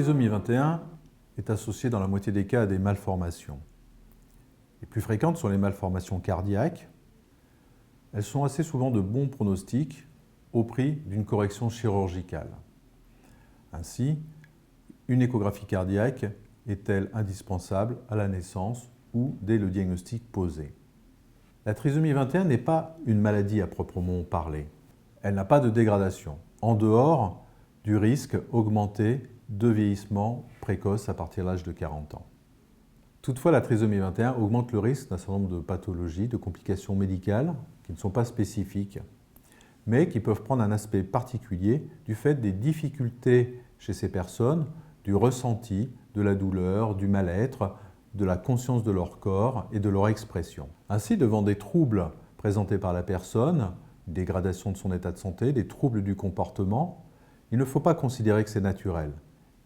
trisomie 21 est associée dans la moitié des cas à des malformations. Les plus fréquentes sont les malformations cardiaques. Elles sont assez souvent de bons pronostics au prix d'une correction chirurgicale. Ainsi, une échographie cardiaque est-elle indispensable à la naissance ou dès le diagnostic posé? La trisomie 21 n'est pas une maladie à proprement parler. Elle n'a pas de dégradation, en dehors du risque augmenté de vieillissement précoce à partir de l'âge de 40 ans. Toutefois, la trisomie 21 augmente le risque d'un certain nombre de pathologies, de complications médicales qui ne sont pas spécifiques, mais qui peuvent prendre un aspect particulier du fait des difficultés chez ces personnes, du ressenti, de la douleur, du mal-être, de la conscience de leur corps et de leur expression. Ainsi, devant des troubles présentés par la personne, dégradation de son état de santé, des troubles du comportement, il ne faut pas considérer que c'est naturel,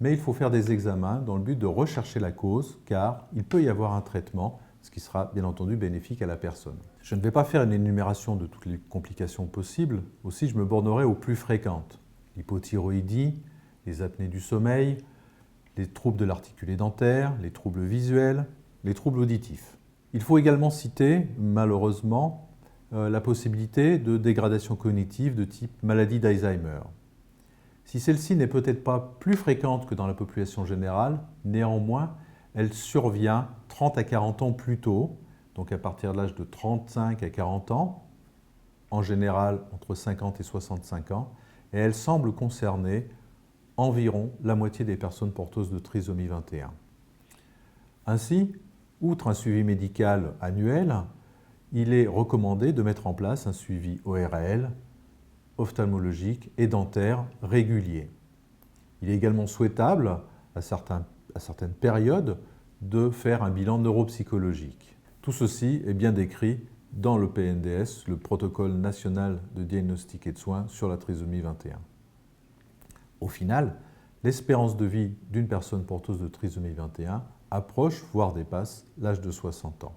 mais il faut faire des examens dans le but de rechercher la cause, car il peut y avoir un traitement, ce qui sera bien entendu bénéfique à la personne. Je ne vais pas faire une énumération de toutes les complications possibles, aussi je me bornerai aux plus fréquentes. L'hypothyroïdie, les apnées du sommeil, les troubles de l'articulé dentaire, les troubles visuels, les troubles auditifs. Il faut également citer, malheureusement, la possibilité de dégradation cognitive de type maladie d'Alzheimer. Si celle-ci n'est peut-être pas plus fréquente que dans la population générale, néanmoins, elle survient 30 à 40 ans plus tôt, donc à partir de l'âge de 35 à 40 ans, en général entre 50 et 65 ans, et elle semble concerner environ la moitié des personnes porteuses de trisomie 21. Ainsi, outre un suivi médical annuel, il est recommandé de mettre en place un suivi ORL, ophtalmologique et dentaire régulier. Il est également souhaitable, à certaines périodes, de faire un bilan neuropsychologique. Tout ceci est bien décrit dans le PNDS, le protocole national de diagnostic et de soins sur la trisomie 21. Au final, l'espérance de vie d'une personne porteuse de trisomie 21 approche, voire dépasse, l'âge de 60 ans.